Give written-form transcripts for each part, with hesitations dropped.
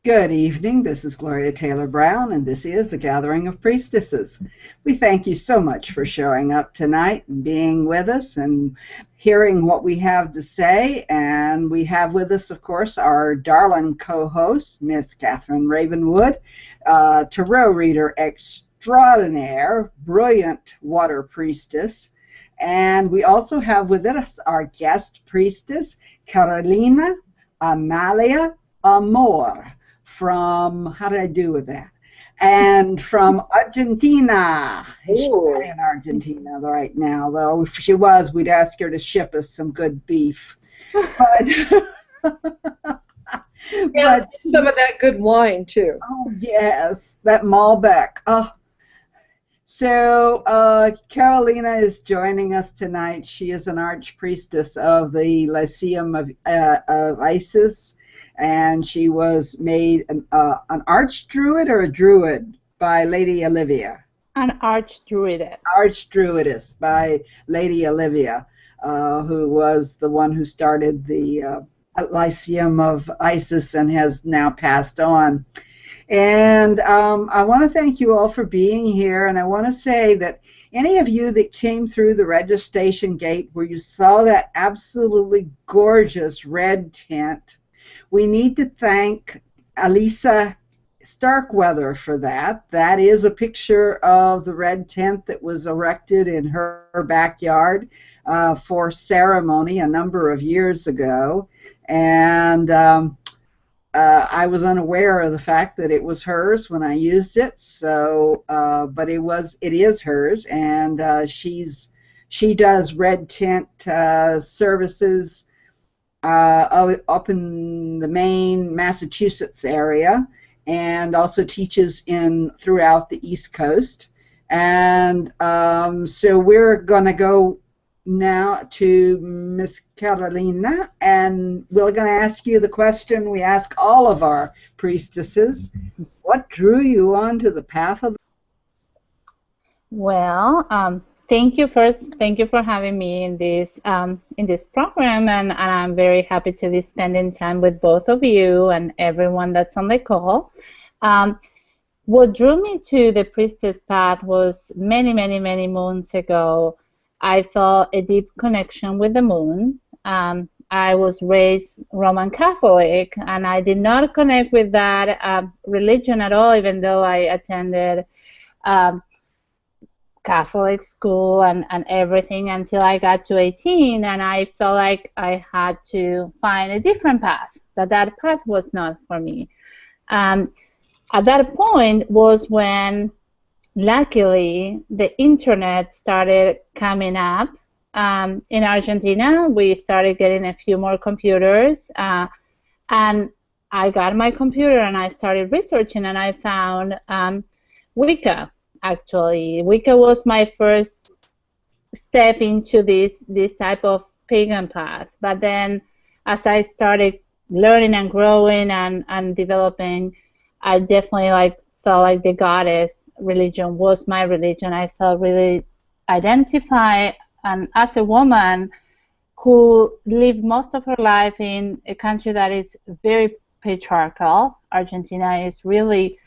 Good evening. This is Gloria Taylor Brown, and this is a gathering of priestesses. We thank you so much for showing up tonight and being with us and hearing what we have to say. And we have with us, of course, our darling co-host, Miss Catherine Ravenwood, tarot reader extraordinaire, brilliant water priestess. And we also have with us our guest priestess, Carolina Amalia Amor. From, how did I do with that? And from Argentina. She's not in Argentina right now, though. If she was, we'd ask her to ship us some good beef. But, yeah, some of that good wine, too. Oh, yes, that Malbec. Oh. So Carolina is joining us tonight. She is an archpriestess of the Lyceum of Isis. And she was made an archdruid or a druid by Lady Olivia? An archdruidess. Archdruidess by Lady Olivia, who was the one who started the Lyceum of Isis and has now passed on. And I want to thank you all for being here, and I want to say that any of you that came through the registration gate where you saw that absolutely gorgeous red tent, we need to thank Alisa Starkweather for that. That is a picture of the red tent that was erected in her backyard for ceremony a number of years ago. And I was unaware of the fact that it was hers when I used it. So, but it is hers, and she does red tent services up in the Maine, Massachusetts area, and also teaches throughout the East Coast. And so we're going to go now to Miss Carolina, and we're going to ask you the question we ask all of our priestesses. What drew you onto the path of? Well, thank you for having me in this program, and I'm very happy to be spending time with both of you and everyone that's on the call. What drew me to the priestess path was many moons ago. I felt a deep connection with the moon. I was raised Roman Catholic, and I did not connect with that religion at all, even though I attended Catholic school and everything until I got to 18, and I felt like I had to find a different path, that path was not for me. At that point was when, luckily, the internet started coming up. In Argentina, we started getting a few more computers, and I got my computer and I started researching, and I found Wicca. Actually, Wicca was my first step into this type of pagan path. But then, as I started learning and growing and developing, I definitely felt like the goddess religion was my religion. I felt really identified, and as a woman who lived most of her life in a country that is very patriarchal. Argentina is really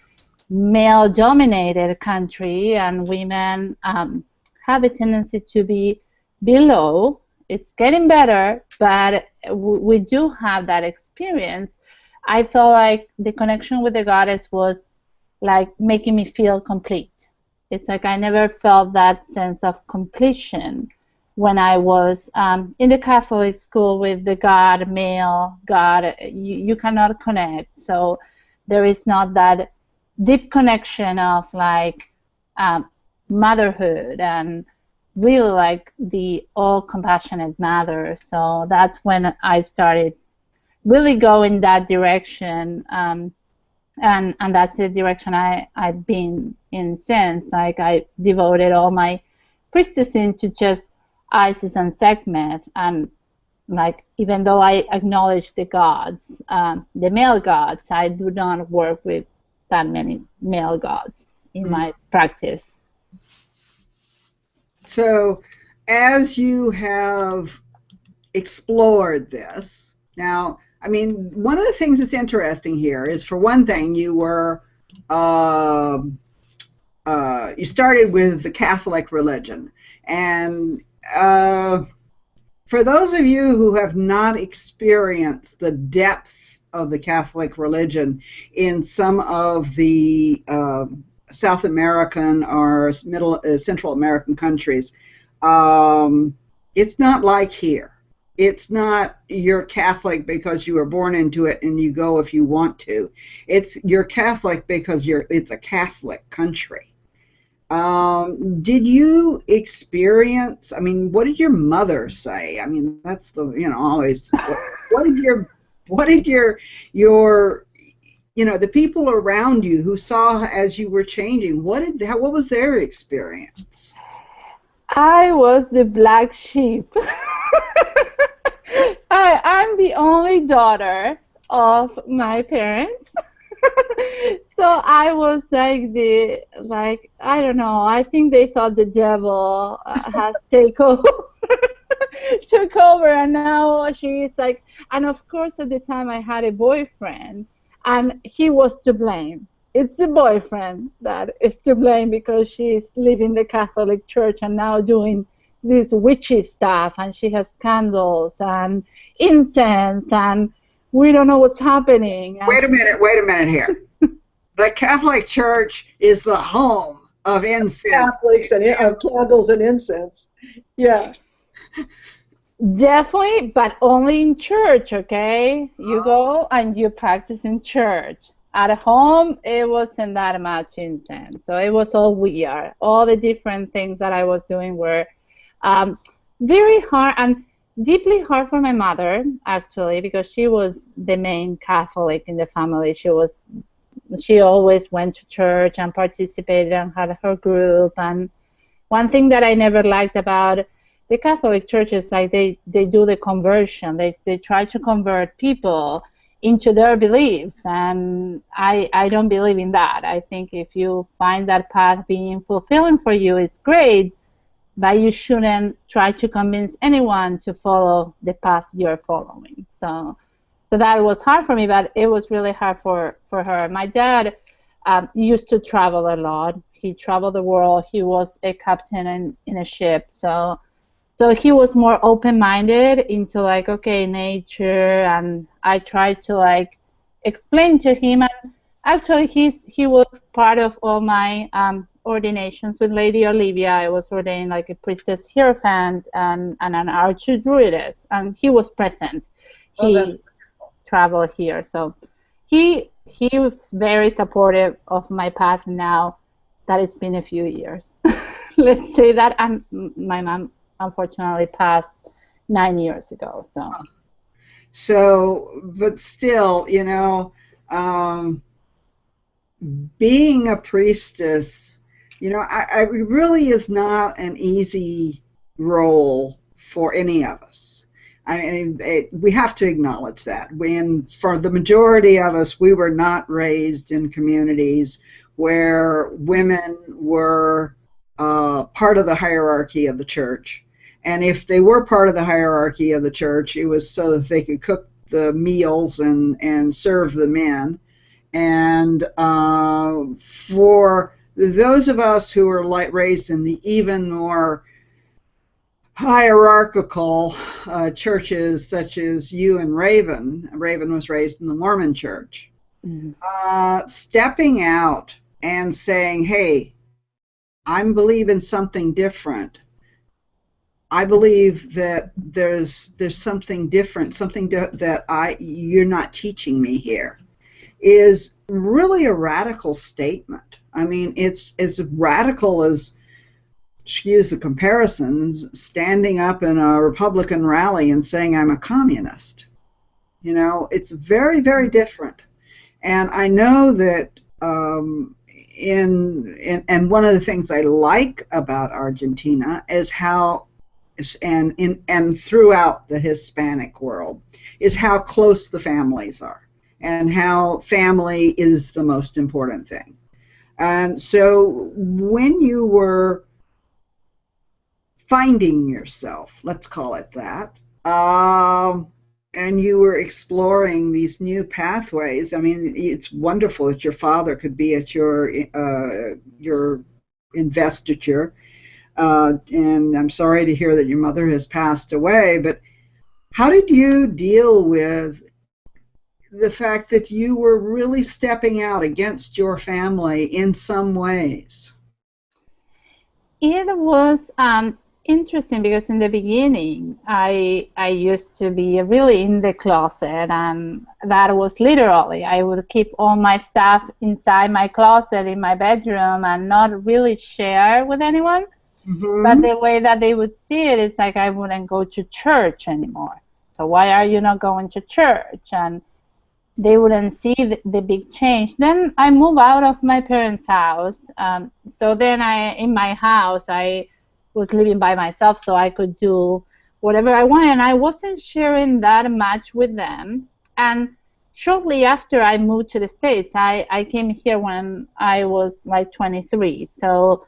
male-dominated country, and women have a tendency to be below. It's getting better, but we do have that experience. I felt like the connection with the goddess was like making me feel complete. It's like I never felt that sense of completion when I was in the Catholic school with the God, male God. You cannot connect. So there is not that deep connection of motherhood and really the all compassionate mother. So that's when I started really going that direction, and that's the direction I've been in since. I devoted all my priestessing to just Isis and Sekhmet, and even though I acknowledge the gods, the male gods, I do not work with that many male gods in my practice. So as you have explored this, now I mean, one of the things that's interesting here is, for one thing, you were you started with the Catholic religion, and for those of you who have not experienced the depth of the Catholic religion in some of the South American or Central American countries, it's not like here. It's not you're Catholic because you were born into it and you go if you want to. You're Catholic because it's a Catholic country. Did you experience, I mean, what did your mother say? I mean, that's the, always, what did your the people around you who saw as you were changing, what was their experience? I was the black sheep. I'm the only daughter of my parents. So I was like I don't know, I think they thought the devil has took over, and now she's like, and of course at the time I had a boyfriend, and he was to blame. It's the boyfriend that is to blame because she's leaving the Catholic Church and now doing this witchy stuff, and she has candles and incense, and we don't know what's happening. Wait a minute here. The Catholic Church is the home of incense. Catholics and of candles and incense. Yeah. Definitely, but only in church, okay? You go and you practice in church. At home, it wasn't that much incense. So it was all weird. All the different things that I was doing were very hard and deeply hard for my mother, actually, because she was the main Catholic in the family. She always went to church and participated and had her group. And one thing that I never liked about the Catholic Church is like they do the conversion. They try to convert people into their beliefs, and I don't believe in that. I think if you find that path being fulfilling for you, it's great, but you shouldn't try to convince anyone to follow the path you're following. So that was hard for me, but it was really hard for her. My dad used to travel a lot. He traveled the world. He was a captain in a ship. So he was more open-minded into like, okay, nature, and I tried to like explain to him. And actually, he was part of all my ordinations with Lady Olivia. I was ordained like a priestess hierophant and an archdruidess, and he was present. He traveled here, so he was very supportive of my path. Now that it's been a few years, let's say that, and my mom unfortunately passed 9 years ago. So, but still, being a priestess, I really is not an easy role for any of us. I mean, we have to acknowledge that. For the majority of us, we were not raised in communities where women were part of the hierarchy of the church. And if they were part of the hierarchy of the church, it was so that they could cook the meals and serve the men. And for those of us who were raised in the even more hierarchical churches, such as you and Raven was raised in the Mormon church, stepping out and saying, hey, I believe in something different. I believe that there's something different, something that you're not teaching me here, is really a radical statement. I mean, it's as radical as, excuse the comparison, standing up in a Republican rally and saying I'm a communist. It's very, very different. And I know that and one of the things I like about Argentina is how, and throughout the Hispanic world, is how close the families are, and how family is the most important thing. And so when you were finding yourself, let's call it that, and you were exploring these new pathways. I mean, it's wonderful that your father could be at your investiture, and I'm sorry to hear that your mother has passed away, but how did you deal with the fact that you were really stepping out against your family in some ways? It was interesting because in the beginning, I used to be really in the closet, and that was literally, I would keep all my stuff inside my closet in my bedroom and not really share with anyone. Mm-hmm. But the way that they would see it is like I wouldn't go to church anymore. So why are you not going to church? And they wouldn't see the big change. Then I moved out of my parents' house. So then in my house, I was living by myself, so I could do whatever I wanted, and I wasn't sharing that much with them. And shortly after I moved to the States, I came here when I was like 23. So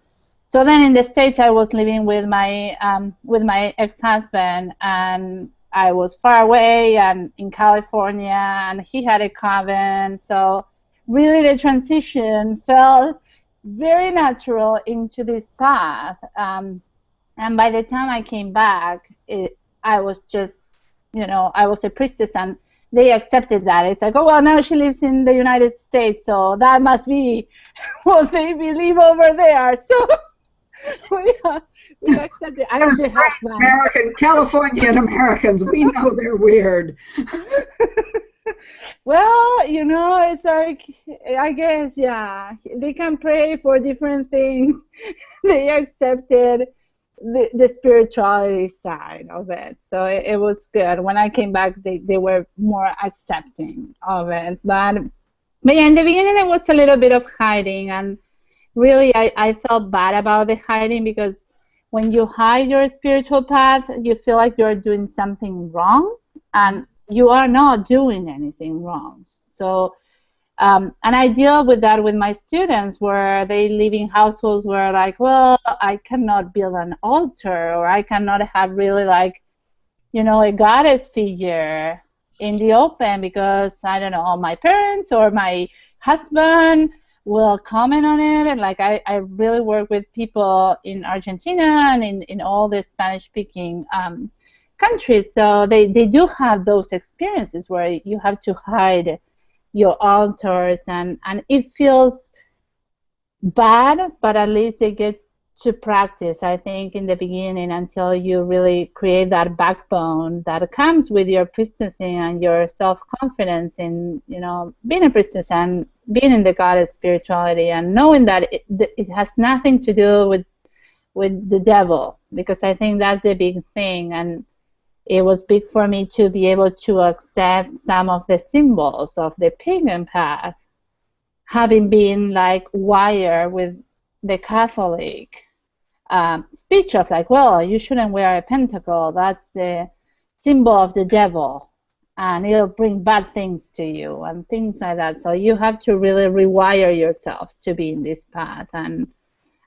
then in the States, I was living with my ex-husband, and I was far away and in California, and he had a cabin. So really the transition felt very natural into this path. And by the time I came back, I was just, I was a priestess, and they accepted that. It's like, oh, well, now she lives in the United States, so that must be what they believe over there. So we accepted. I am the husband. American, Californian Americans, we know they're weird. Well, it's like, I guess, yeah, they can pray for different things. They accepted the spirituality side of it, so it was good. When I came back, they were more accepting of it. But yeah, in the beginning, it was a little bit of hiding, and really, I felt bad about the hiding, because when you hide your spiritual path, you feel like you're doing something wrong, and you are not doing anything wrong. So, and I deal with that with my students, where they live in households where, like, well, I cannot build an altar, or I cannot have really, like, a goddess figure in the open, because, I don't know, my parents or my husband will comment on it. And like I really work with people in Argentina and in all the Spanish-speaking countries, so they do have those experiences where you have to hide your altars, and it feels bad, but at least they get to practice, I think, in the beginning, until you really create that backbone that comes with your priestessing and your self-confidence in, being a priestess and being in the goddess spirituality, and knowing that it has nothing to do with the devil, because I think that's the big thing. And it was big for me to be able to accept some of the symbols of the pagan path, having been like wired with the Catholic speech of like, well, you shouldn't wear a pentacle, that's the symbol of the devil, and it'll bring bad things to you, and things like that. So you have to really rewire yourself to be in this path, and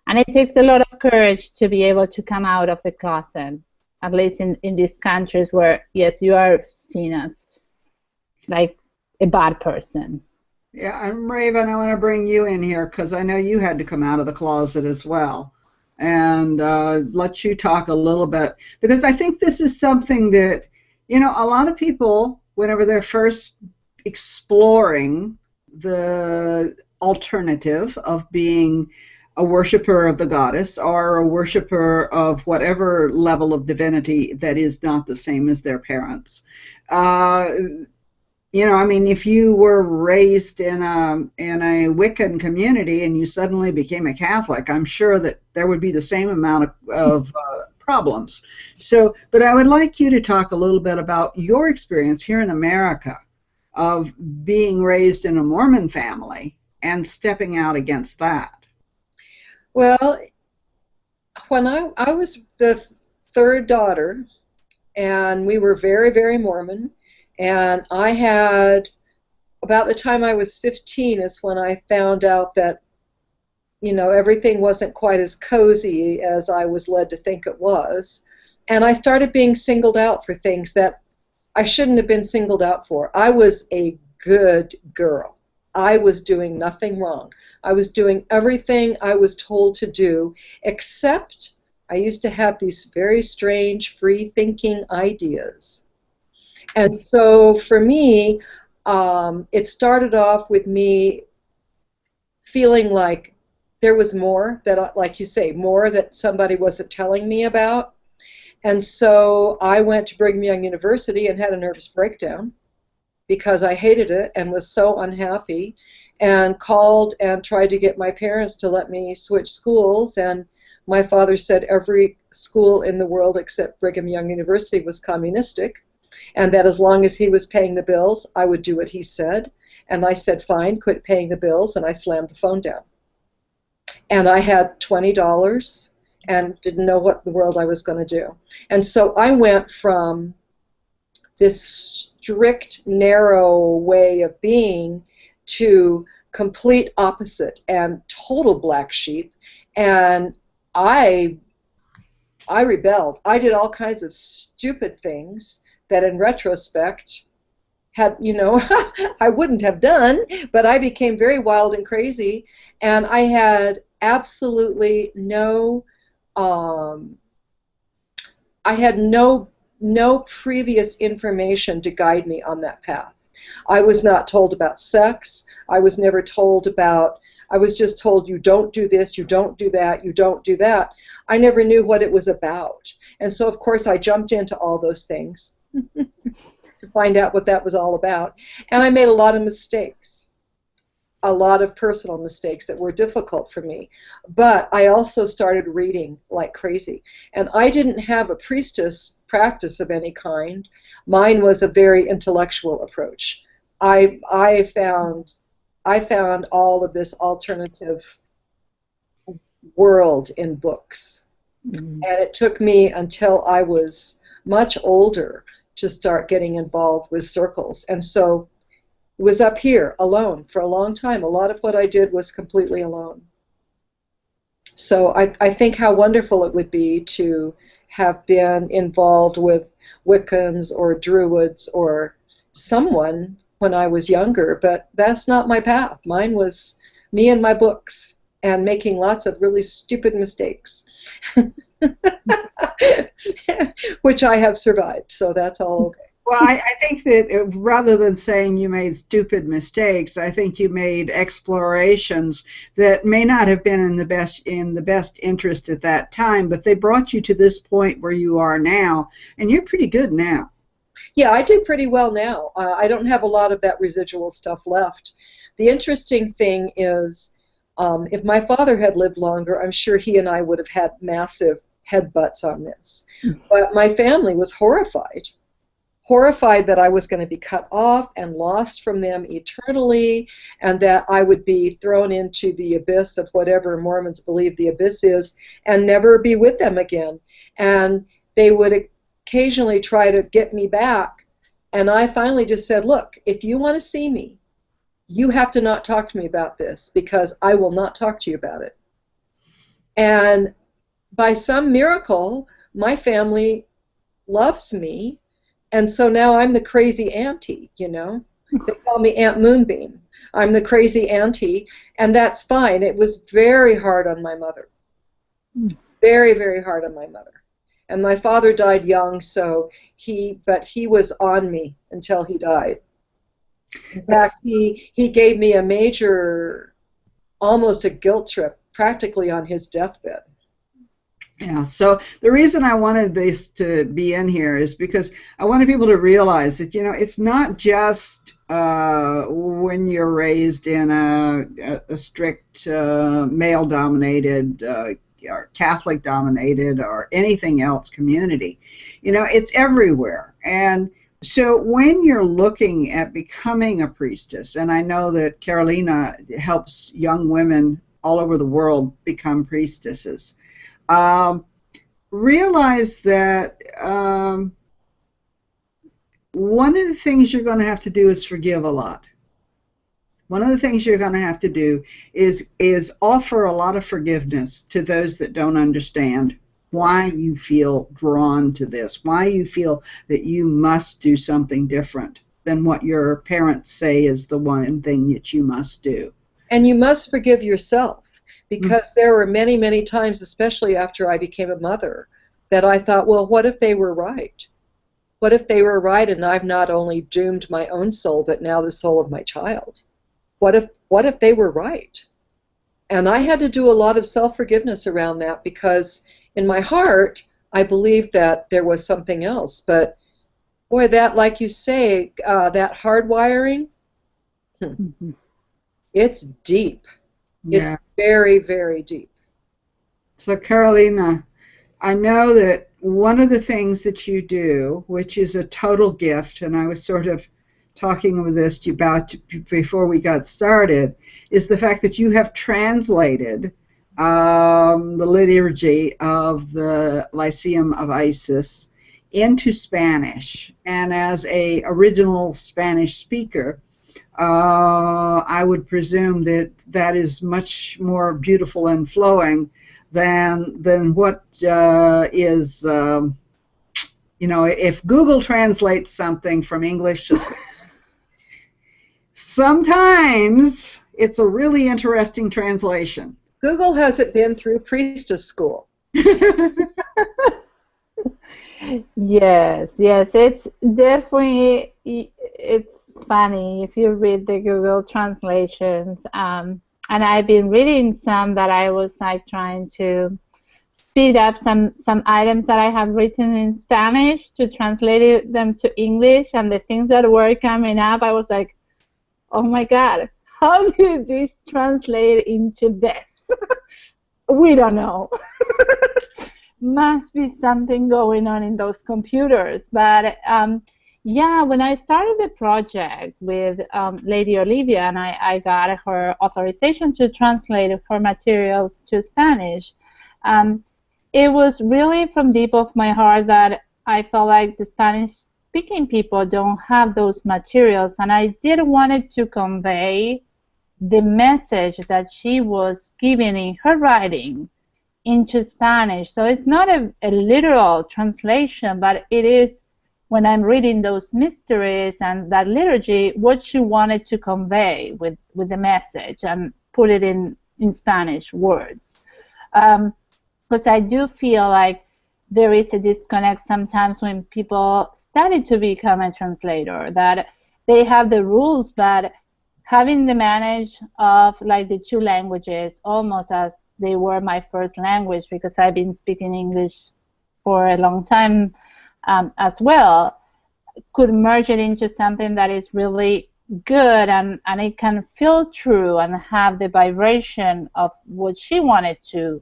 it takes a lot of courage to be able to come out of the closet, at least in these countries where, yes, you are seen as like a bad person. Yeah, I'm Raven. I want to bring you in here because I know you had to come out of the closet as well, and let you talk a little bit, because I think this is something that, a lot of people, whenever they're first exploring the alternative of being a worshiper of the goddess or a worshiper of whatever level of divinity that is not the same as their parents, if you were raised in a Wiccan community and you suddenly became a Catholic, I'm sure that there would be the same amount of problems. So, but I would like you to talk a little bit about your experience here in America of being raised in a Mormon family and stepping out against that. Well, when I was the third daughter, and we were very, very Mormon, and I had, about the time I was 15 is when I found out that, everything wasn't quite as cozy as I was led to think it was. And I started being singled out for things that I shouldn't have been singled out for. I was a good girl. I was doing nothing wrong. I was doing everything I was told to do, except I used to have these very strange free-thinking ideas. And so for me, it started off with me feeling like there was more that, like you say, more that somebody wasn't telling me about. And so I went to Brigham Young University and had a nervous breakdown because I hated it and was so unhappy, and called and tried to get my parents to let me switch schools. And my father said every school in the world except Brigham Young University was communistic, and that as long as he was paying the bills, I would do what he said. And I said, fine, quit paying the bills, and I slammed the phone down. And I had $20 and didn't know what in the world I was going to do. And so I went from this strict, narrow way of being to complete opposite and total black sheep. And I rebelled. I did all kinds of stupid things that in retrospect had, you know, I wouldn't have done, but I became very wild and crazy, and I had absolutely no, I had no previous information to guide me on that path. I was not told about sex. I was never told about, I was just told, you don't do this, you don't do that, you don't do that. I never knew what it was about. And so, of course, I jumped into all those things to find out what that was all about. And I made a lot of mistakes, a lot of personal mistakes that were difficult for me. But I also started reading like crazy. And I didn't have a priestess practice of any kind. Mine was a very intellectual approach. I found all of this alternative world in books. Mm-hmm. And it took me until I was much older to start getting involved with circles. And so it was up here alone for a long time. A lot of what I did was completely alone. So I think how wonderful it would be to have been involved with Wiccans or Druids or someone when I was younger, but that's not my path. Mine was me and my books and making lots of really stupid mistakes, which I have survived, so that's all okay. Well, I think that rather than saying you made stupid mistakes, I think you made explorations that may not have been in the best interest at that time, but they brought you to this point where you are now, and you're pretty good now. Yeah, I do pretty well now. I don't have a lot of that residual stuff left. The interesting thing is, if my father had lived longer, I'm sure he and I would have had massive headbutts on this. But my family was horrified that I was going to be cut off and lost from them eternally, and that I would be thrown into the abyss of whatever Mormons believe the abyss is and never be with them again. And they would occasionally try to get me back, and I finally just said, look, if you want to see me, you have to not talk to me about this, because I will not talk to you about it. And by some miracle, my family loves me, and so now I'm the crazy auntie, you know. They call me Aunt Moonbeam. I'm the crazy auntie, and that's fine. It was very hard on my mother. Very, very hard on my mother. And my father died young, so he was on me until he died. In fact, he gave me a major, almost a guilt trip, practically on his deathbed. Yeah, so the reason I wanted this to be in here is because I wanted people to realize that, you know, it's not just when you're raised in a strict male-dominated or Catholic-dominated or anything else community. You know, it's everywhere. And so when you're looking at becoming a priestess, and I know that Carolina helps young women all over the world become priestesses, realize that one of the things you're going to have to do is forgive a lot. One of the things you're going to have to do is offer a lot of forgiveness to those that don't understand. why you feel drawn to this, why you feel that you must do something different than what your parents say is the one thing that you must do. And you must forgive yourself, because there were many, many times, especially after I became a mother, that I thought, well, what if they were right? What if they were right and I've not only doomed my own soul, but now the soul of my child? What if they were right? And I had to do a lot of self-forgiveness around that, because in my heart, I believed that there was something else. But boy, that, like you say, that hardwiring, it's deep. Yeah. It's very, very deep. So, Carolina, I know that one of the things that you do, which is a total gift, and I was sort of talking with this about before we got started, is the fact that you have translated the liturgy of the Lyceum of Isis into Spanish. And as a original Spanish speaker, I would presume that that is much more beautiful and flowing than what is, you know, if Google translates something from English to Spanish, sometimes it's a really interesting translation. Google hasn't been through priestess school. Yes, it's definitely, it's funny if you read the Google translations. And I've been reading some that I was like trying to speed up some items that I have written in Spanish to translate them to English, and the things that were coming up, I was like, oh my God, how did this translate into this? We don't know. Must be something going on in those computers. But yeah, when I started the project with Lady Olivia, and I got her authorization to translate her materials to Spanish, it was really from deep of my heart that I felt like the Spanish-speaking people don't have those materials, and I did wanted to convey the message that she was giving in her writing into Spanish. So it's not a literal translation, but it is, when I'm reading those mysteries and that liturgy, what she wanted to convey with the message and put it in Spanish words. Because I do feel like there is a disconnect sometimes when people study to become a translator, that they have the rules, but having the manage of like the two languages almost as they were my first language, because I've been speaking English for a long time as well, could merge it into something that is really good, and it can feel true and have the vibration of what she wanted to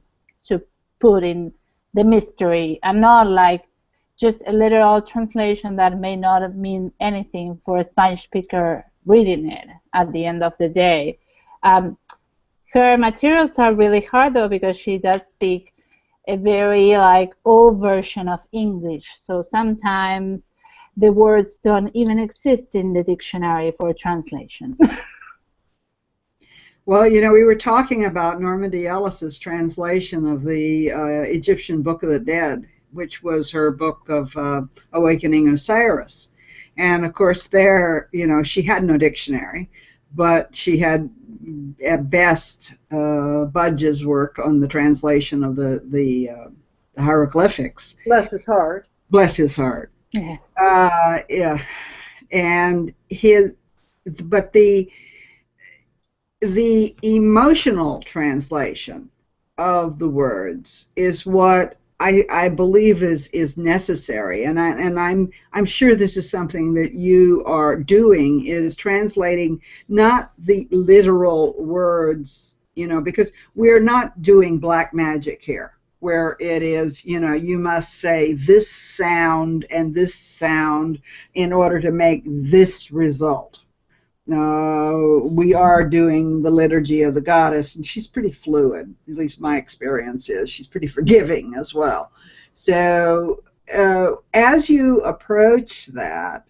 put in the mystery, and not like just a literal translation that may not mean anything for a Spanish speaker reading it at the end of the day. Her materials are really hard though, because she does speak a very like old version of English, so sometimes the words don't even exist in the dictionary for translation. Well, you know, we were talking about Normandy Ellis's translation of the Egyptian Book of the Dead, which was her book of Awakening Osiris. And of course there, you know, she had no dictionary, but she had at best Budge's work on the translation of the hieroglyphics. Bless his heart. Bless his heart. Yes. Yeah. And but the emotional translation of the words is what I believe is necessary, and I'm sure this is something that you are doing, is translating not the literal words, you know, because we're not doing black magic here, where it is, you know, you must say this sound and this sound in order to make this result. We are doing the liturgy of the goddess, and she's pretty fluid, at least my experience is. She's pretty forgiving as well. So as you approach that,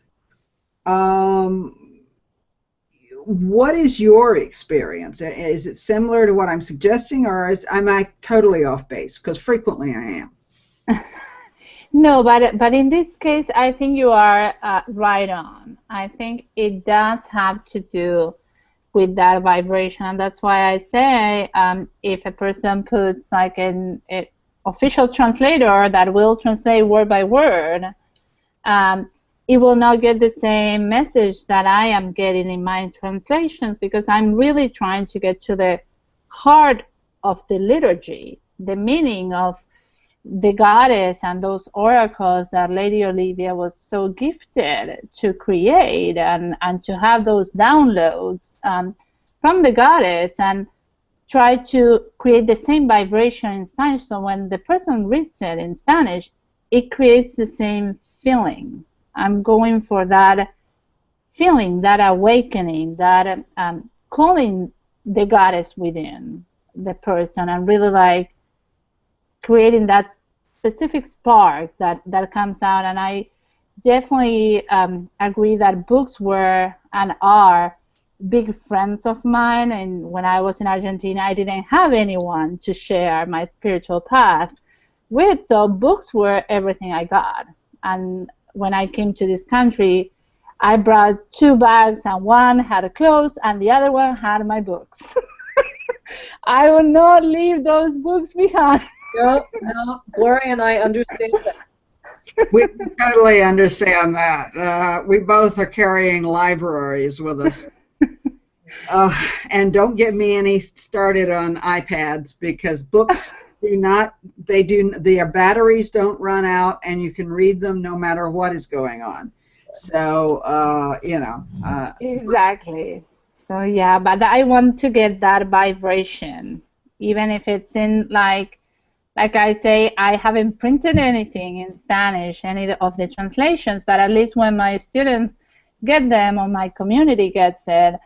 what is your experience? Is it similar to what I'm suggesting, or am I totally off base? Because frequently I am. No, but in this case, I think you are right on. I think it does have to do with that vibration. That's why I say if a person puts like an official translator that will translate word by word, it will not get the same message that I am getting in my translations, because I'm really trying to get to the heart of the liturgy, the meaning of the goddess and those oracles that Lady Olivia was so gifted to create, and to have those downloads from the goddess, and try to create the same vibration in Spanish, so when the person reads it in Spanish, it creates the same feeling. I'm going for that feeling, that awakening, that calling the goddess within the person, and really like creating that specific spark that comes out. And I definitely agree that books were and are big friends of mine. And when I was in Argentina, I didn't have anyone to share my spiritual path with, so books were everything I got. And when I came to this country, I brought 2 bags, and one had clothes and the other one had my books. I will not leave those books behind. No, Gloria and I understand that. We totally understand that. We both are carrying libraries with us. And don't get me any started on iPads, because books do not, their batteries don't run out, and you can read them no matter what is going on. So, Exactly. So, yeah, but I want to get that vibration, even if it's in, like I say, I haven't printed anything in Spanish, any of the translations, but at least when my students get them, or my community gets it,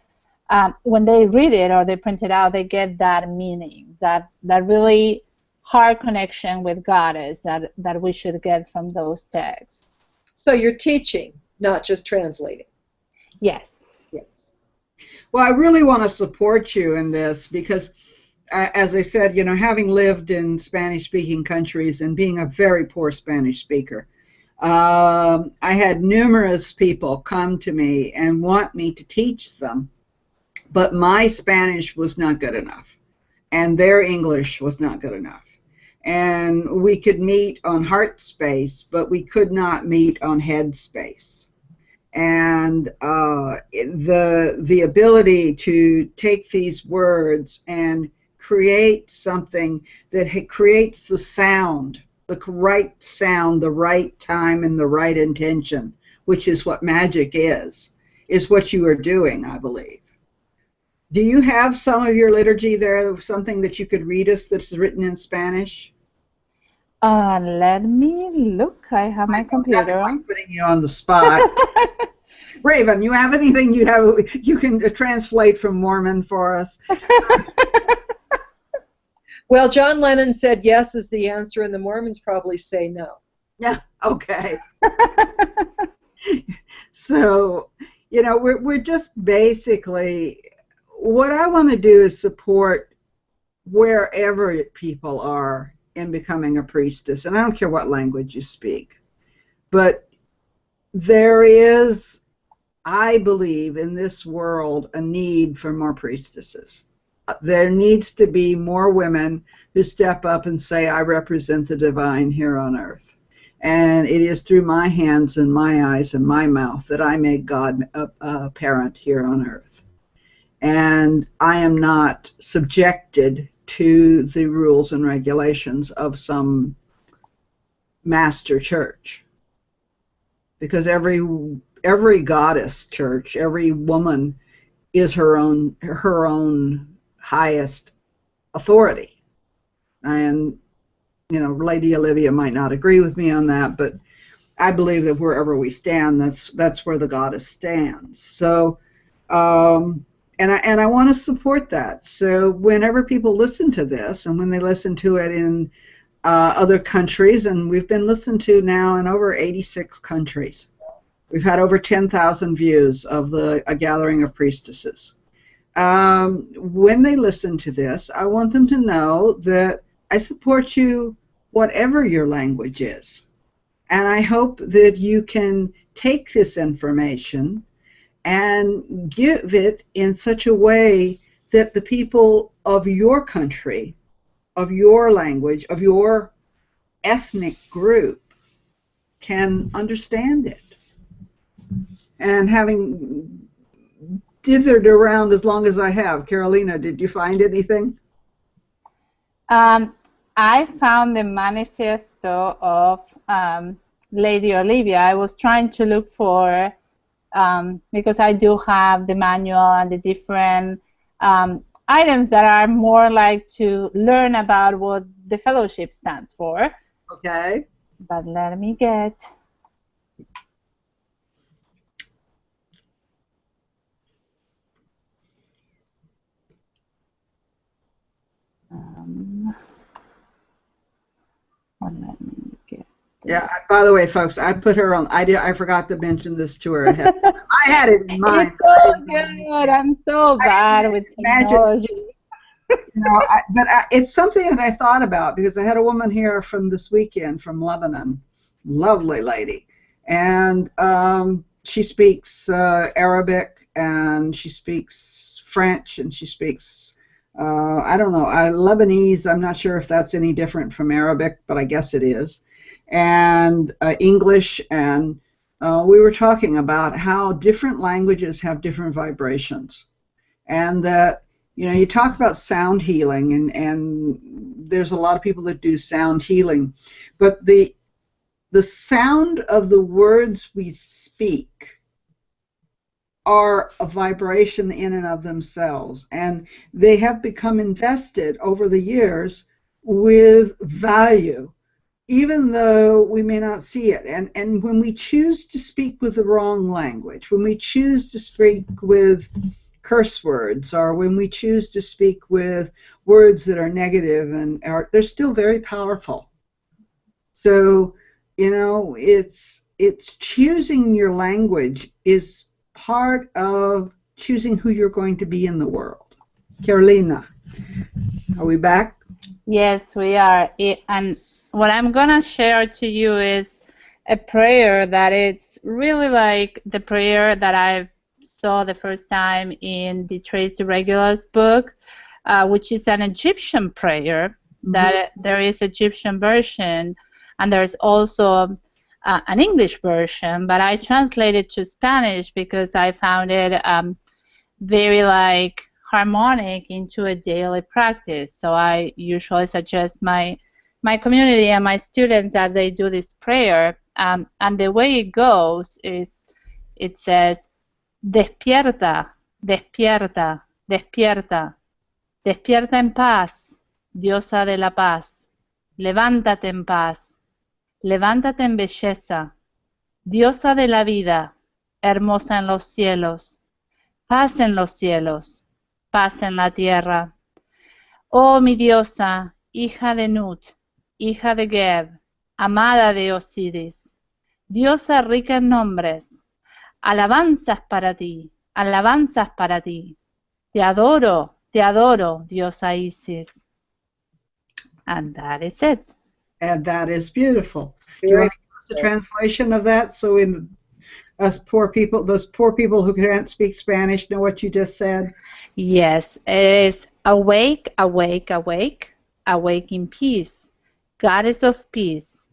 when they read it or they print it out, they get that meaning, that really heart connection with Goddess that we should get from those texts. So you're teaching, not just translating. Yes. Yes. Well, I really want to support you in this, because as I said, having lived in Spanish-speaking countries and being a very poor Spanish speaker, I had numerous people come to me and want me to teach them, but my Spanish was not good enough, and their English was not good enough. And we could meet on heart space, but we could not meet on head space. And the ability to take these words and create something that creates the sound, the right sound, the right time, and the right intention, which is what magic is what you are doing, I believe. Do you have some of your liturgy there, something that you could read us that's written in Spanish? Let me look. I have my computer. I'm putting you on the spot. Raven, you have anything you can translate from Mormon for us? Well, John Lennon said yes is the answer, and the Mormons probably say no. Yeah, okay. So, we're just basically, what I want to do is support wherever people are in becoming a priestess, and I don't care what language you speak, but there is, I believe, in this world a need for more priestesses. There needs to be more women who step up and say, I represent the divine here on earth. And it is through my hands and my eyes and my mouth that I make God apparent here on earth. And I am not subjected to the rules and regulations of some master church. Because every goddess church, every woman is her own highest authority. And Lady Olivia might not agree with me on that, but I believe that wherever we stand, that's where the goddess stands. So and I want to support that. So whenever people listen to this, and when they listen to it in other countries, and we've been listened to now in over 86 countries. We've had over 10,000 views of a gathering of priestesses. When they listen to this, I want them to know that I support you whatever your language is. And I hope that you can take this information and give it in such a way that the people of your country, of your language, of your ethnic group can understand it. And having dithered around as long as I have, Carolina, did you find anything? I found the manifesto of Lady Olivia. I was trying to look for, because I do have the manual and the different items that are more like to learn about what the fellowship stands for. Okay. But let me get... let me get... Yeah, by the way, folks, I put her on. I forgot to mention this to her ahead. I had it in mind. It's so good. I'm so bad with technology. It's something that I thought about because I had a woman here from this weekend from Lebanon, lovely lady, and she speaks Arabic and she speaks French and she speaks I don't know, Lebanese. I'm not sure if that's any different from Arabic, but I guess it is, and English. And we were talking about how different languages have different vibrations, and that, you know, you talk about sound healing, and there's a lot of people that do sound healing, but the sound of the words we speak are a vibration in and of themselves, and they have become invested over the years with value, even though we may not see it. And when we choose to speak with the wrong language, when we choose to speak with curse words, or when we choose to speak with words that are negative, and they're still very powerful. So, you know, it's choosing your language is part of choosing who you're going to be in the world. Carolina, are we back? Yes, we are. And what I'm gonna share to you is a prayer that it's really like the prayer that I saw the first time in the Tracy Regulus book, which is an Egyptian prayer. That there is Egyptian version, and there's also an English version, but I translated to Spanish because I found it very like harmonic into a daily practice. So I usually suggest my community and my students that they do this prayer, and the way it goes is it says, despierta, despierta, despierta, despierta en paz, diosa de la paz, levántate en paz, levántate en belleza, diosa de la vida, hermosa en los cielos, paz en los cielos, paz en la tierra. Oh mi diosa, hija de Nut, hija de Geb, amada de Osiris, diosa rica en nombres, alabanzas para ti, alabanzas para ti. Te adoro, diosa Isis. And that is it. And that is beautiful. Do you want to give us a translation of that so us poor people, those poor people who can't speak Spanish, know what you just said? Yes, it is awake, awake, awake, awake in peace, goddess of peace,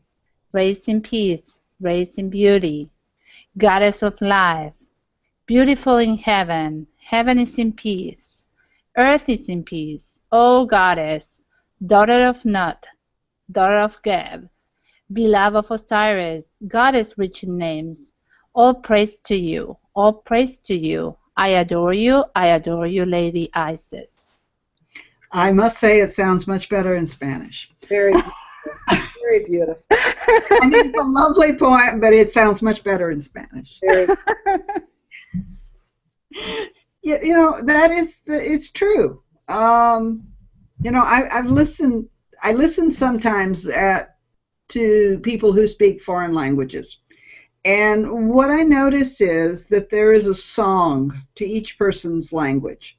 raised in peace, raised in beauty, goddess of life, beautiful in heaven, heaven is in peace, earth is in peace, O goddess, daughter of Nut, daughter of Geb, beloved of Osiris, goddess rich in names, all praise to you, all praise to you. I adore you, Lady Isis. I must say it sounds much better in Spanish. Very beautiful. Very beautiful. I think it's a lovely poem, but it sounds much better in Spanish. Very Yeah, you know, that is, it's true. You know, I listen sometimes to people who speak foreign languages. And what I notice is that there is a song to each person's language.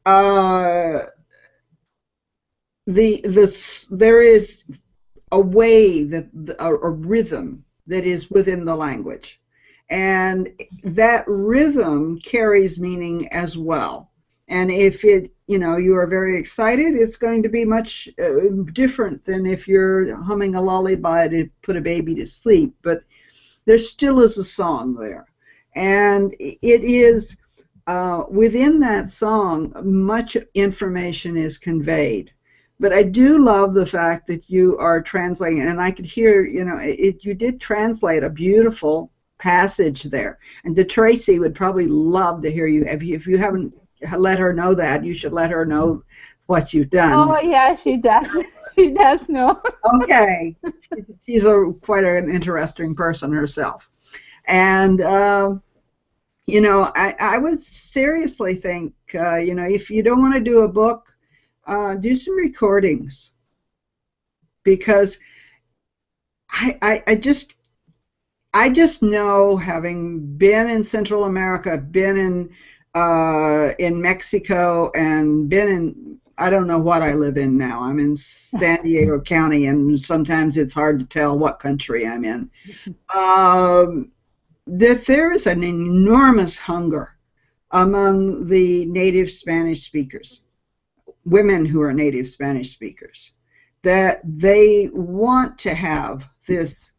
There is a way that a rhythm that is within the language, and that rhythm carries meaning as well. And if you are very excited, it's going to be much different than if you're humming a lullaby to put a baby to sleep. But there still is a song there, and it is within that song much information is conveyed. But I do love the fact that you are translating, and I could hear, you did translate a beautiful passage there. And DeTracy would probably love to hear you. If you haven't let her know that, you should let her know what you've done. Oh, yeah, she does. She does know. Okay. She's quite an interesting person herself. And, I would seriously think, if you don't want to do a book, do some recordings, because I just know, having been in Central America, been in Mexico, and been in, I don't know what I live in now. I'm in San Diego County, and sometimes it's hard to tell what country I'm in. That there is an enormous hunger among the native Spanish speakers, women who are native Spanish speakers, that they want to have this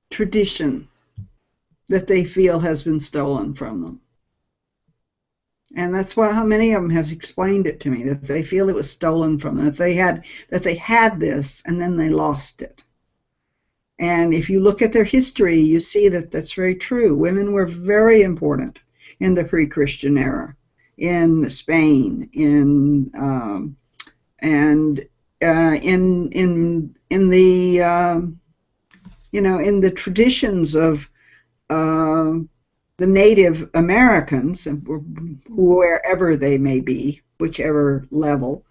tradition that they feel has been stolen from them. And that's why how many of them have explained it to me, that they feel it was stolen from them, that they had this and then they lost it. And if you look at their history, you see that that's very true. Women were very important in the pre-Christian era, in Spain, in the traditions of the Native Americans, wherever they may be, whichever level,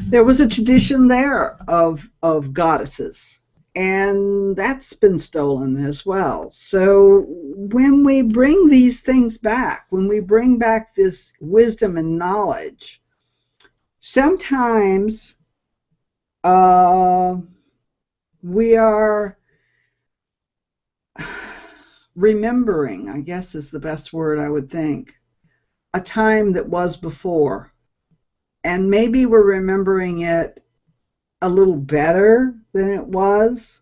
there was a tradition there of goddesses, and that's been stolen as well. So when we bring these things back, when we bring back this wisdom and knowledge, sometimes we are remembering, I guess is the best word I would think, a time that was before. And maybe we're remembering it a little better than it was.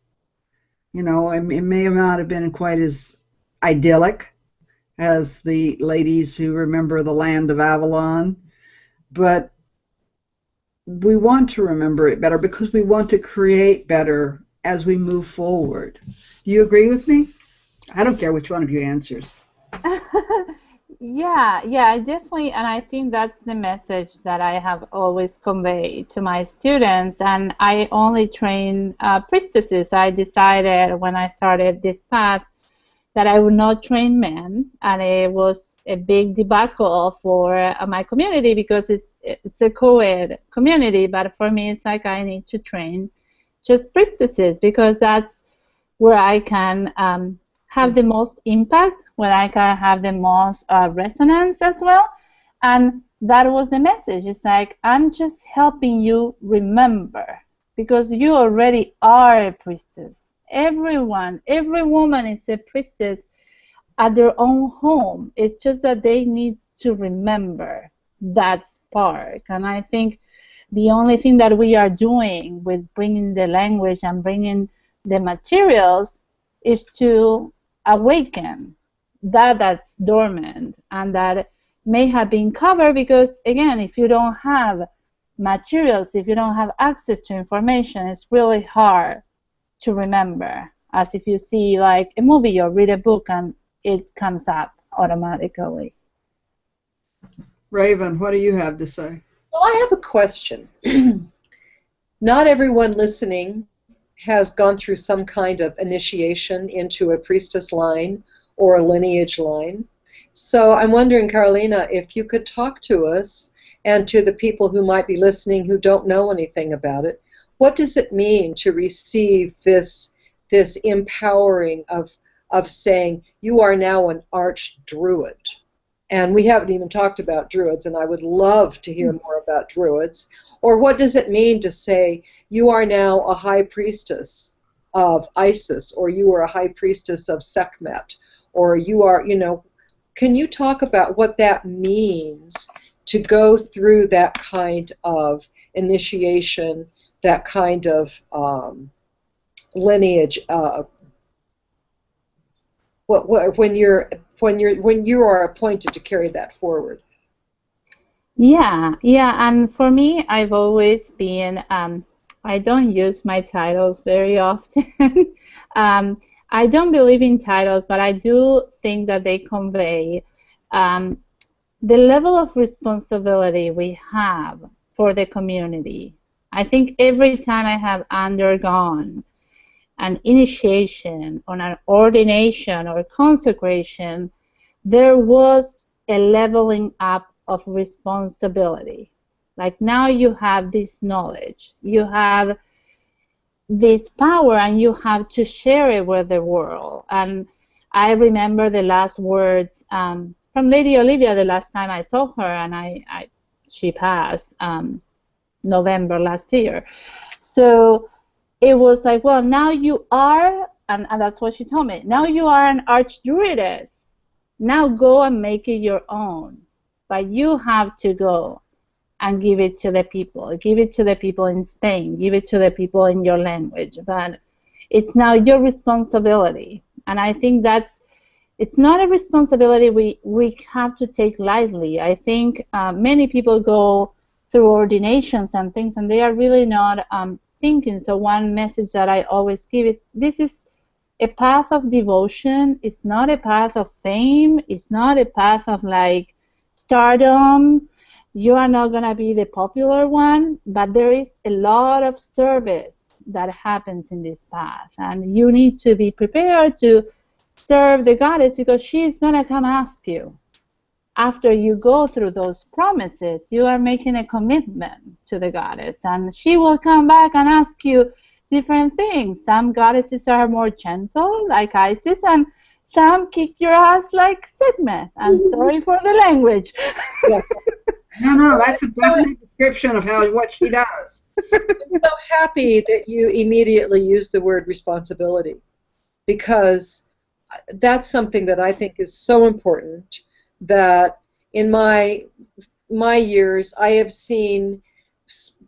It may not have been quite as idyllic as the ladies who remember the land of Avalon, but we want to remember it better because we want to create better as we move forward. Do you agree with me? I don't care which one of you answers. Yeah, I definitely, and I think that's the message that I have always conveyed to my students. And I only train priestesses. I decided when I started this path that I would not train men, and it was a big debacle for my community because it's a co-ed community. But for me, it's like I need to train just priestesses because that's where I can have the most impact, where I can have the most resonance as well. And that was the message. It's like, I'm just helping you remember, because you already are a priestess. Everyone, every woman is a priestess at their own home. It's just that they need to remember that spark. And I think the only thing that we are doing with bringing the language and bringing the materials is to awaken that's dormant and that may have been covered, because again, if you don't have materials, if you don't have access to information, it's really hard to remember, as if you see like a movie or read a book and it comes up automatically. Raven, what do you have to say? Well, I have a question. Not everyone listening has gone through some kind of initiation into a priestess line or a lineage line. So I'm wondering, Carolina, if you could talk to us and to the people who might be listening who don't know anything about it. What does it mean to receive this empowering of saying, you are now an arch-druid? And we haven't even talked about druids, and I would love to hear more about druids. Or what does it mean to say you are now a high priestess of Isis, or you are a high priestess of Sekhmet, or you are, you know, can you talk about what that means to go through that kind of initiation, that kind of lineage? When you are appointed to carry that forward? Yeah, yeah, and for me, I've always been, I don't use my titles very often. I don't believe in titles, but I do think that they convey um, the level of responsibility we have for the community. I think every time I have undergone an initiation or an ordination or consecration, there was a leveling up of responsibility. Like now you have this knowledge, you have this power, and you have to share it with the world. And I remember the last words from Lady Olivia the last time I saw her, and she passed November last year. So it was like, well, now you are, and that's what she told me, now you are an archdruidess. Now go and make it your own. But you have to go and give it to the people. Give it to the people in Spain. Give it to the people in your language. But it's now your responsibility. And I think it's not a responsibility we have to take lightly. I think many people go through ordinations and things, and they are really not thinking. So one message that I always give is, this is a path of devotion. It's not a path of fame. It's not a path of like stardom. You are not going to be the popular one, but there is a lot of service that happens in this path, and you need to be prepared to serve the goddess, because she's going to come ask you. After you go through those promises, you are making a commitment to the goddess, and she will come back and ask you different things. Some goddesses are more gentle, like Isis, and some kick your ass like Sekhmet. I'm sorry for the language. Yeah. No, that's a definite description of what she does. I'm so happy that you immediately used the word responsibility, because that's something that I think is so important, that in my years I have seen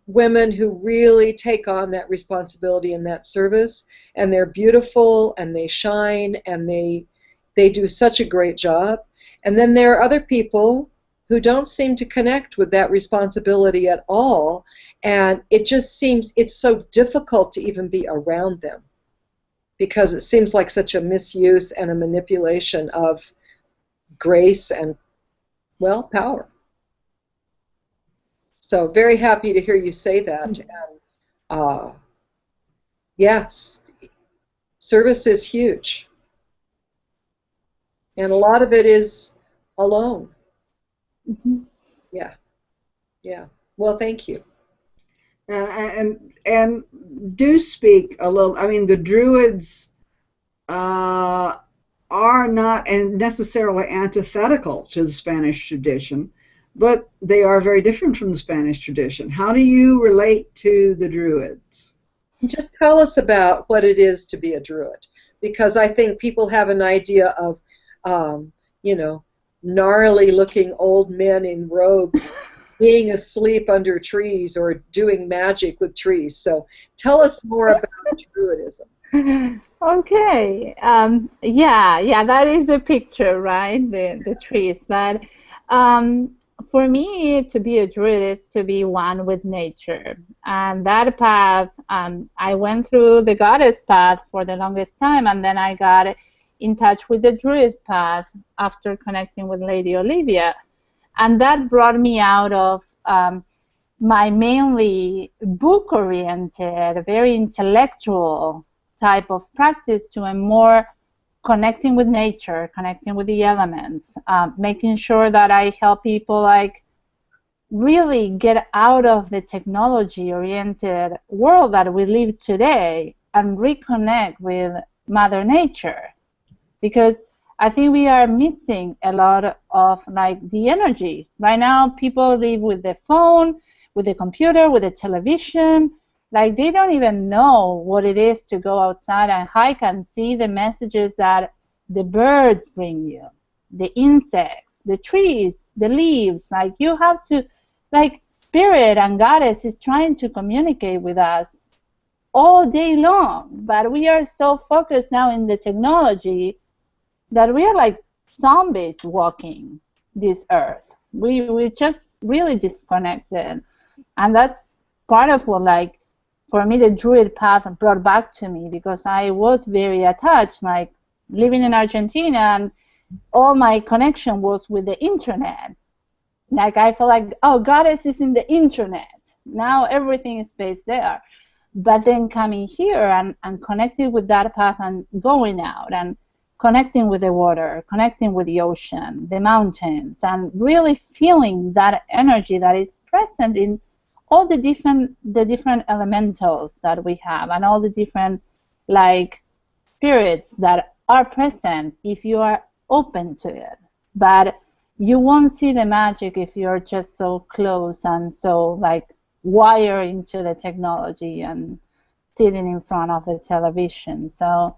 women who really take on that responsibility and that service, and they're beautiful and they shine and they do such a great job. And then there are other people who don't seem to connect with that responsibility at all, and it just seems it's so difficult to even be around them, because it seems like such a misuse and a manipulation of grace and, well, power. So very happy to hear you say that. And yes, service is huge, and a lot of it is alone. Mm-hmm. Yeah. Well, thank you. And do speak a little. I mean, the Druids are not necessarily antithetical to the Spanish tradition, but they are very different from the Spanish tradition. How do you relate to the Druids? Just tell us about what it is to be a Druid, because I think people have an idea of, gnarly-looking old men in robes being asleep under trees or doing magic with trees. So tell us more about Druidism. Okay. Yeah, that is the picture, right? The trees. But for me, to be a Druid is to be one with nature. And that path, I went through the goddess path for the longest time, and then I got in touch with the Druid path after connecting with Lady Olivia. And that brought me out of my mainly book-oriented, very intellectual type of practice to a more connecting with nature, connecting with the elements, making sure that I help people like really get out of the technology-oriented world that we live today and reconnect with Mother Nature. Because I think we are missing a lot of like the energy. Right now people live with the phone, with the computer, with the television. Like, they don't even know what it is to go outside and hike and see the messages that the birds bring you, the insects, the trees, the leaves. Like, you have to, like, Spirit and Goddess is trying to communicate with us all day long, but we are so focused now in the technology that we are like zombies walking this earth. We're just really disconnected, and that's part of what, like, for me, the Druid path brought back to me, because I was very attached, like living in Argentina, and all my connection was with the internet. Like, I felt like, oh, Goddess is in the internet. Now everything is based there. But then coming here and connecting with that path and going out and connecting with the water, connecting with the ocean, the mountains, and really feeling that energy that is present in all the different elementals that we have, and all the different, like, spirits that are present if you are open to it. But you won't see the magic if you're just so close and so, like, wire into the technology and sitting in front of the television. So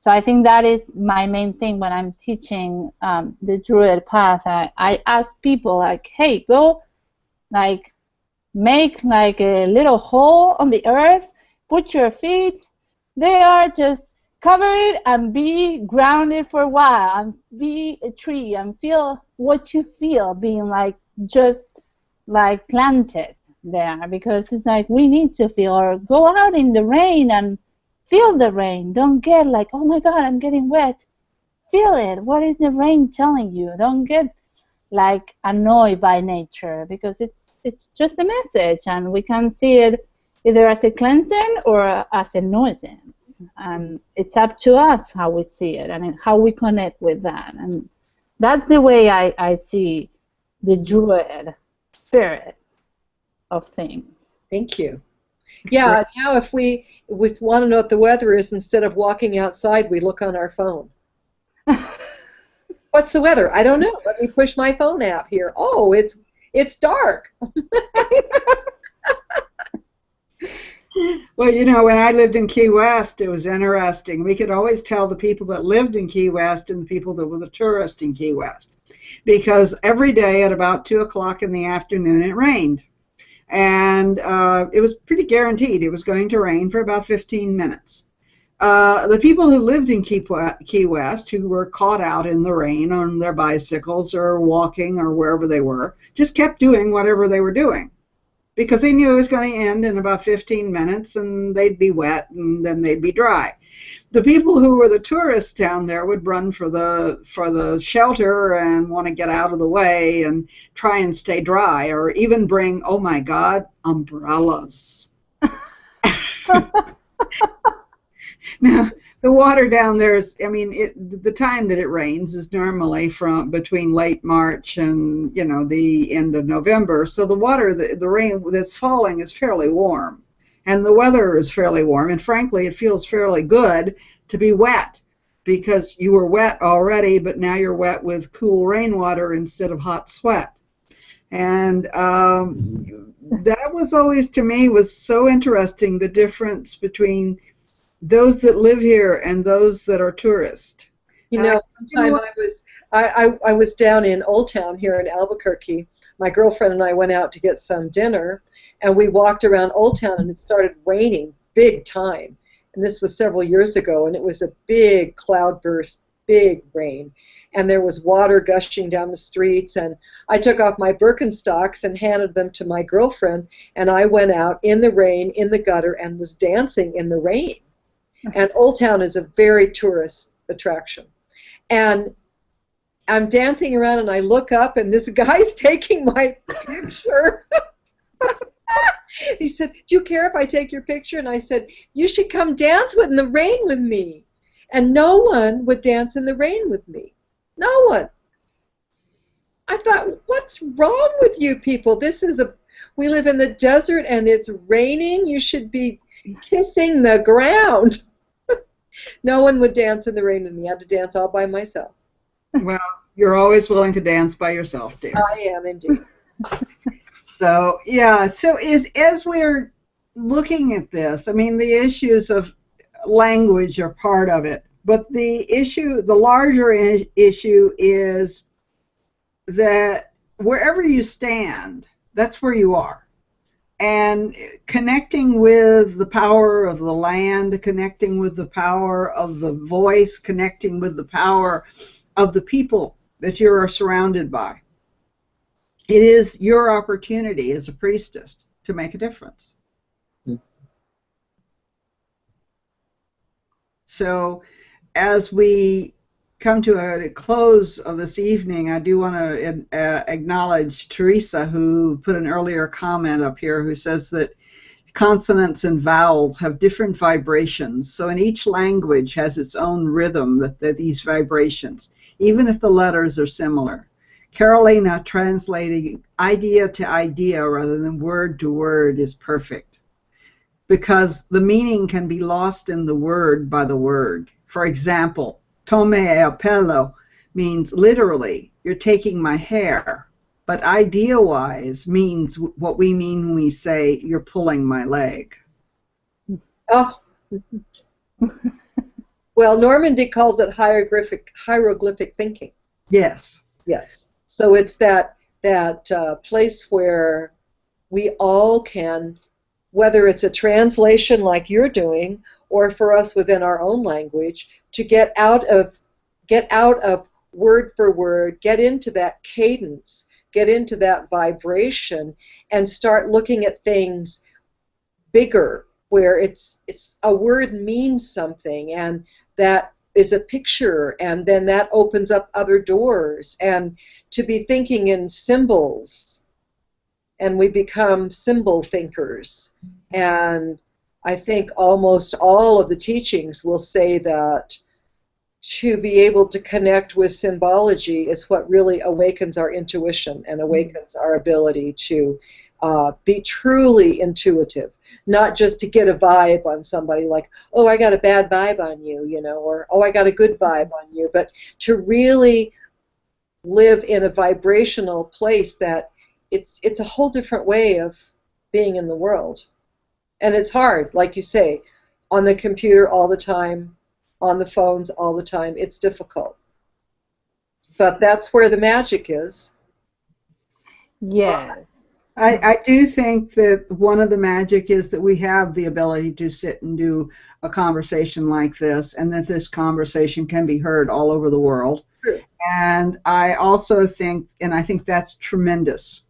I think that is my main thing when I'm teaching the Druid path. I ask people, like, hey, go, like, make like a little hole on the earth, put your feet there, just cover it and be grounded for a while, and be a tree and feel what you feel being, like, just like planted there, because it's like we need to feel, or go out in the rain and feel the rain. Don't get like, oh my God, I'm getting wet. Feel it. What is the rain telling you? Don't get like annoyed by nature, because it's just a message, and we can see it either as a cleansing or as a nuisance. And it's up to us how we see it and how we connect with that. And that's the way I see the Druid spirit of things. Thank you. Yeah, now if we want to know what the weather is, instead of walking outside, we look on our phone. What's the weather? I don't know. Let me push my phone app here. Oh, it's dark. Well, you know, when I lived in Key West, it was interesting. We could always tell the people that lived in Key West and the people that were the tourists in Key West, because every day at about 2 o'clock in the afternoon it rained. And it was pretty guaranteed it was going to rain for about 15 minutes. The people who lived in Key West, who were caught out in the rain on their bicycles or walking or wherever they were, just kept doing whatever they were doing, because they knew it was going to end in about 15 minutes and they'd be wet and then they'd be dry. The people who were the tourists down there would run for the shelter and want to get out of the way and try and stay dry, or even bring, oh my God, umbrellas. Now, the water down there is, I mean, the time that it rains is normally from between late March and, you know, the end of November. So the water, the rain that's falling is fairly warm. And the weather is fairly warm. And frankly, it feels fairly good to be wet, because you were wet already, but now you're wet with cool rainwater instead of hot sweat. And that was always, to me, was so interesting, the difference between those that live here and those that are tourists. You know, one time I was down in Old Town here in Albuquerque. My girlfriend and I went out to get some dinner, and we walked around Old Town, and it started raining big time. And this was several years ago, and it was a big cloudburst, big rain. And there was water gushing down the streets, and I took off my Birkenstocks and handed them to my girlfriend, and I went out in the rain, in the gutter, and was dancing in the rain. And Old Town is a very tourist attraction. And I'm dancing around, and I look up, and this guy's taking my picture. He said, "Do you care if I take your picture?" And I said, "You should come dance in the rain with me." And no one would dance in the rain with me. No one. I thought, what's wrong with you people? We live in the desert, and it's raining. You should be kissing the ground. No one would dance in the rain with me. I had to dance all by myself. Well, you're always willing to dance by yourself, dear. I am indeed. So yeah, so as we're looking at this, I mean, the issues of language are part of it, but the larger issue is that wherever you stand, that's where you are. And connecting with the power of the land, connecting with the power of the voice, connecting with the power of the people that you are surrounded by. It is your opportunity as a priestess to make a difference. So as we come to a close of this evening, I do want to acknowledge Teresa, who put an earlier comment up here, who says that consonants and vowels have different vibrations. So in each language has its own rhythm, that these vibrations, even if the letters are similar. Carolina translating idea to idea rather than word to word is perfect, because the meaning can be lost in the word by the word. For example, tome el pelo means literally, you're taking my hair, but idea-wise means what we mean when we say, you're pulling my leg. Oh. Well, Normandy calls it hieroglyphic thinking. Yes. Yes. So it's that place where we all can, whether it's a translation like you're doing, or for us within our own language, to get out of word for word, get into that cadence, get into that vibration, and start looking at things bigger, where it's a word means something, and that is a picture, and then that opens up other doors, and to be thinking in symbols, and we become symbol thinkers. And I think almost all of the teachings will say that to be able to connect with symbology is what really awakens our intuition and awakens our ability to be truly intuitive, not just to get a vibe on somebody like, oh, I got a bad vibe on you, you know, or oh, I got a good vibe on you, but to really live in a vibrational place that it's a whole different way of being in the world. And it's hard, like you say, on the computer all the time, on the phones all the time. It's difficult. But that's where the magic is. Yes. I do think that one of the magic is that we have the ability to sit and do a conversation like this, and that this conversation can be heard all over the world. True. And I also think, and I think that's tremendous.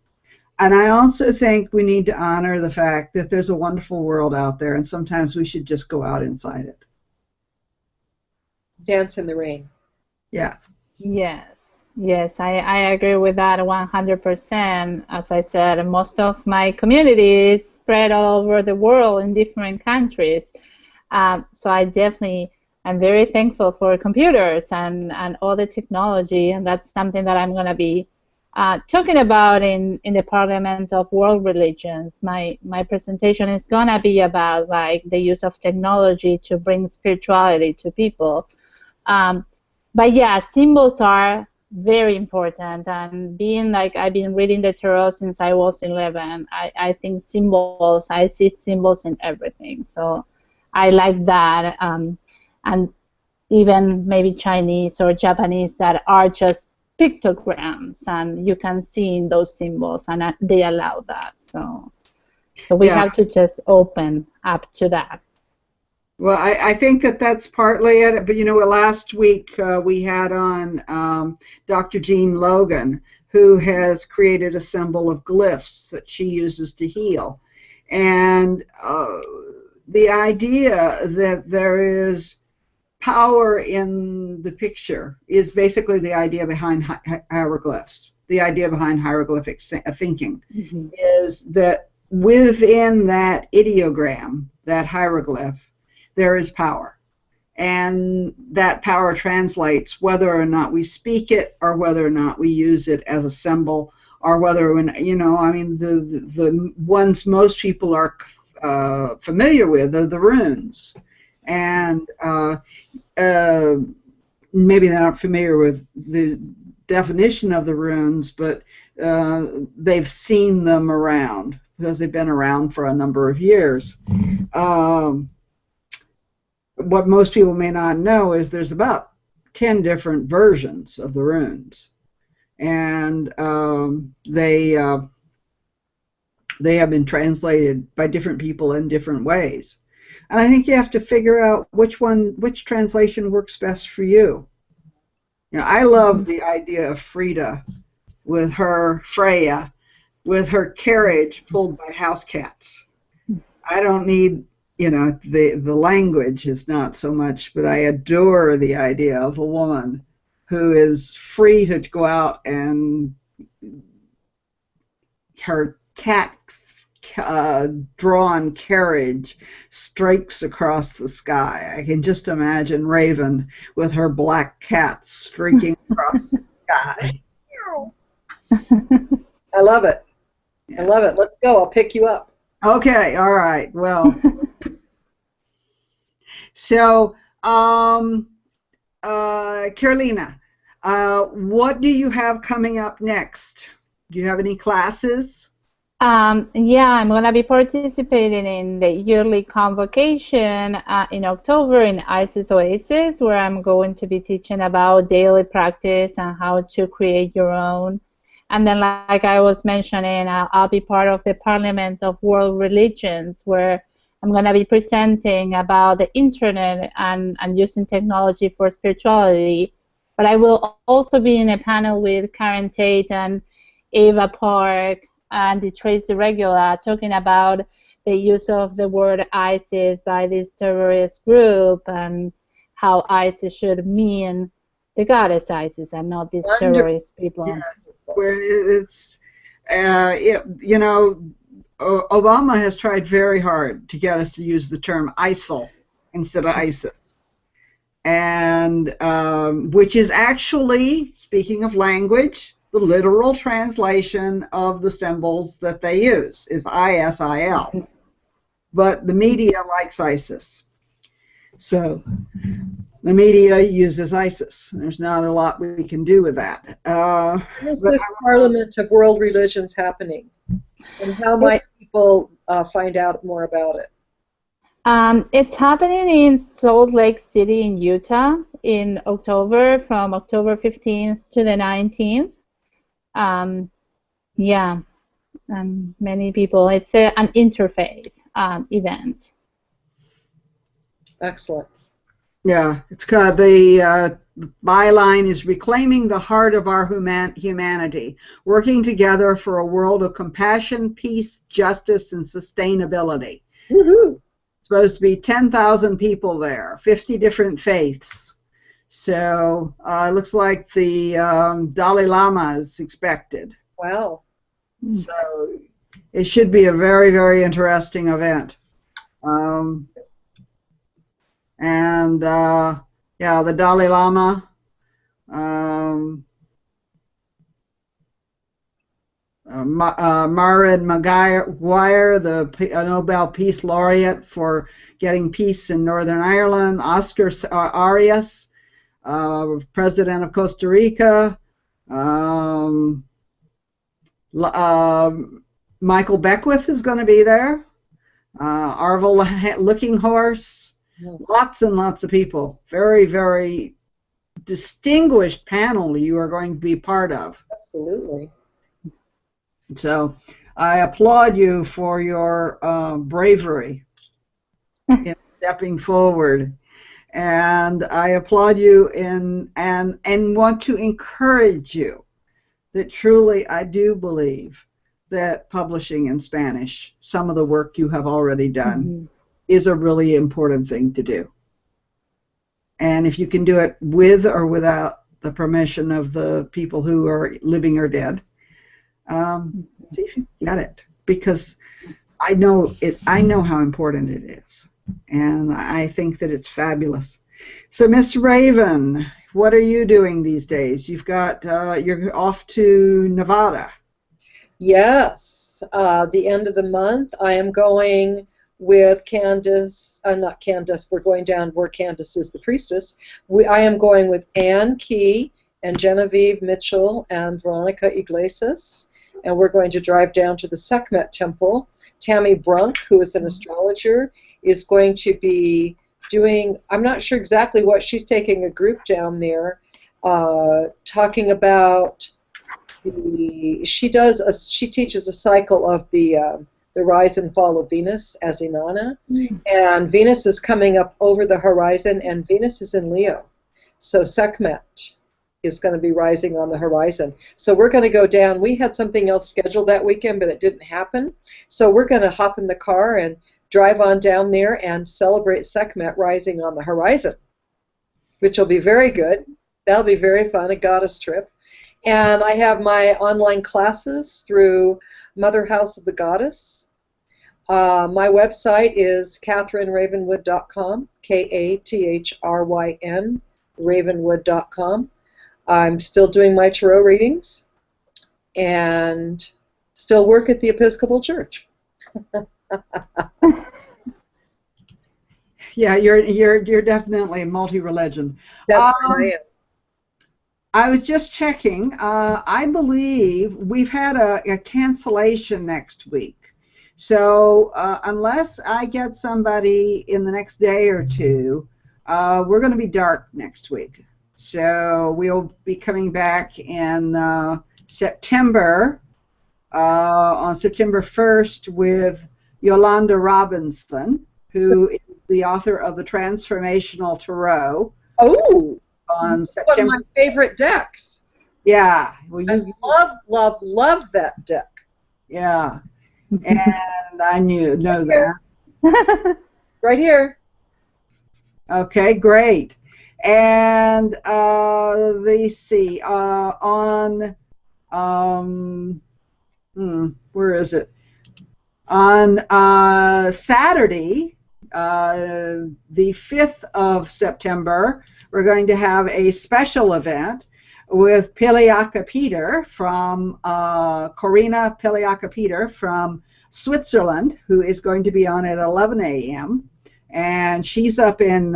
And I also think we need to honor the fact that there's a wonderful world out there, and sometimes we should just go out inside it. Dance in the rain. Yeah. Yes. Yes, I agree with that 100%. As I said, most of my community is spread all over the world in different countries. So I definitely am very thankful for computers and all the technology, and that's something that I'm going to be talking about in the Parliament of World Religions. My presentation is going to be about like the use of technology to bring spirituality to people. But yeah, symbols are very important, and being like I've been reading the tarot since I was 11, I think symbols, I see symbols in everything, so I like that, and even maybe Chinese or Japanese that are just pictograms, and you can see in those symbols, and they allow that, so we have to just open up to that. Well, I think that that's partly it. But, you know, last week we had on Dr. Jean Logan, who has created a symbol of glyphs that she uses to heal. And the idea that there is power in the picture is basically the idea behind hieroglyphs. The idea behind hieroglyphic thinking is that within that ideogram, that hieroglyph, there is power, and that power translates whether or not we speak it, or whether or not we use it as a symbol, or whether, you know, I mean, the ones most people are familiar with are the runes, and maybe they're not familiar with the definition of the runes, but they've seen them around because they've been around for a number of years. What most people may not know is there's about 10 different versions of the runes, and they have been translated by different people in different ways. And I think you have to figure out which translation works best for you. You know, I love the idea of Freya with her carriage pulled by house cats. I don't need, you know, the language is not so much, but I adore the idea of a woman who is free to go out and her cat drawn carriage streaks across the sky. I can just imagine Raven with her black cat streaking across the sky. I love it. I love it. Let's go. I'll pick you up. Okay. All right. Well, so, Carolina, what do you have coming up next? Do you have any classes? Yeah, I'm going to be participating in the yearly convocation in October in Isis Oasis, where I'm going to be teaching about daily practice and how to create your own. And then, like I was mentioning, I'll be part of the Parliament of World Religions, where I'm going to be presenting about the internet and using technology for spirituality. But I will also be in a panel with Karen Tate and Ava Park and Tracy Regula talking about the use of the word ISIS by this terrorist group and how ISIS should mean the goddess Isis and not these terrorist people. Yeah, where it's, you know, Obama has tried very hard to get us to use the term ISIL instead of ISIS, and which is actually, speaking of language, the literal translation of the symbols that they use is ISIL, but the media likes ISIS, so the media uses ISIS. There's not a lot we can do with that. When is this Parliament of World Religions happening, and how might people find out more about it? It's happening in Salt Lake City in Utah in October, from October 15th to the 19th. Yeah, many people. It's an interfaith event. Excellent. Yeah, it's called, the byline is reclaiming the heart of our humanity, working together for a world of compassion, peace, justice, and sustainability. Woohoo! Supposed to be 10,000 people there, 50 different faiths. So it looks like the Dalai Lama is expected. Wow. So it should be a very, very interesting event. Yeah, the Dalai Lama, Marid Maguire, the Nobel Peace Laureate for getting peace in Northern Ireland, Oscar Arias, President of Costa Rica, Michael Beckwith is going to be there, Arvel Looking Horse, lots and lots of people. Very, very distinguished panel you are going to be part of. Absolutely. So I applaud you for your bravery in stepping forward, and I applaud you and want to encourage you that truly I do believe that publishing in Spanish, some of the work you have already done, is a really important thing to do. And if you can do it with or without the permission of the people who are living or dead, see if you get it, because I know how important it is, and I think that it's fabulous. So, Miss Raven, what are you doing these days? You've got you're off to Nevada. Yes, the end of the month I am going with Candace, not Candace, we're going down where Candace is the priestess. I am going with Ann Key and Genevieve Mitchell and Veronica Iglesias. And we're going to drive down to the Sekhmet Temple. Tammy Brunk, who is an astrologer, is going to be doing, I'm not sure exactly what, she's taking a group down there talking about she teaches a cycle of the rise and fall of Venus as Inanna, and Venus is coming up over the horizon, and Venus is in Leo, so Sekhmet is going to be rising on the horizon. So we're going to go down. We had something else scheduled that weekend, but it didn't happen. So we're going to hop in the car and drive on down there and celebrate Sekhmet rising on the horizon, which will be very good. That'll be very fun, a goddess trip. And I have my online classes through Mother House of the Goddess. My website is KatherineRavenwood.com, Kathryn Ravenwood.com. I'm still doing my tarot readings and still work at the Episcopal Church. Yeah, you're definitely multi-religion. That's what I am. I was just checking. I believe we've had a cancellation next week. So unless I get somebody in the next day or two, we're going to be dark next week. So we'll be coming back in September, on September 1st with Yolanda Robinson, who is the author of the Transformational Tarot. Oh! On September. One of my favorite decks. Yeah. Well, I love that deck. Yeah. And I know that. Right here. Okay, great. And let's see. On where is it? On Saturday, the 5th of September, we're going to have a special event with Piliaka Peter from Corina Piliaka Peter from Switzerland, who is going to be on at 11 a.m. And she's up in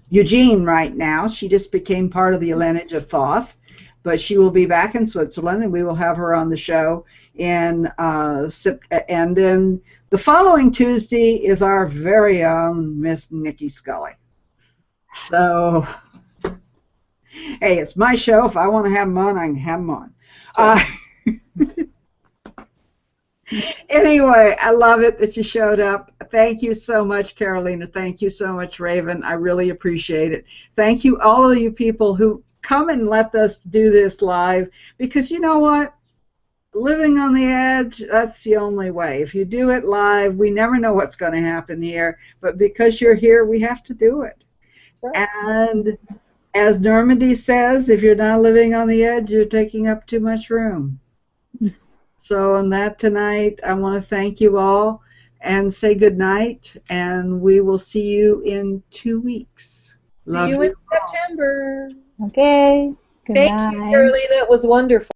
Eugene right now. She just became part of the lineage of Thoth, but she will be back in Switzerland, and we will have her on the show. And then the following Tuesday is our very own Miss Nikki Scully. So, hey, it's my show. If I want to have them on, I can have them on. Anyway, I love it that you showed up. Thank you so much, Carolina. Thank you so much, Raven. I really appreciate it. Thank you, all of you people who come and let us do this live, because you know what? Living on the edge, that's the only way. If you do it live, we never know what's going to happen here, but because you're here, we have to do it. Right. And as Normandy says, if you're not living on the edge, you're taking up too much room. So on that tonight, I want to thank you all and say good night, and we will see you in 2 weeks. Love you in September. Okay. Good Thank night. you, Carolina. It was wonderful.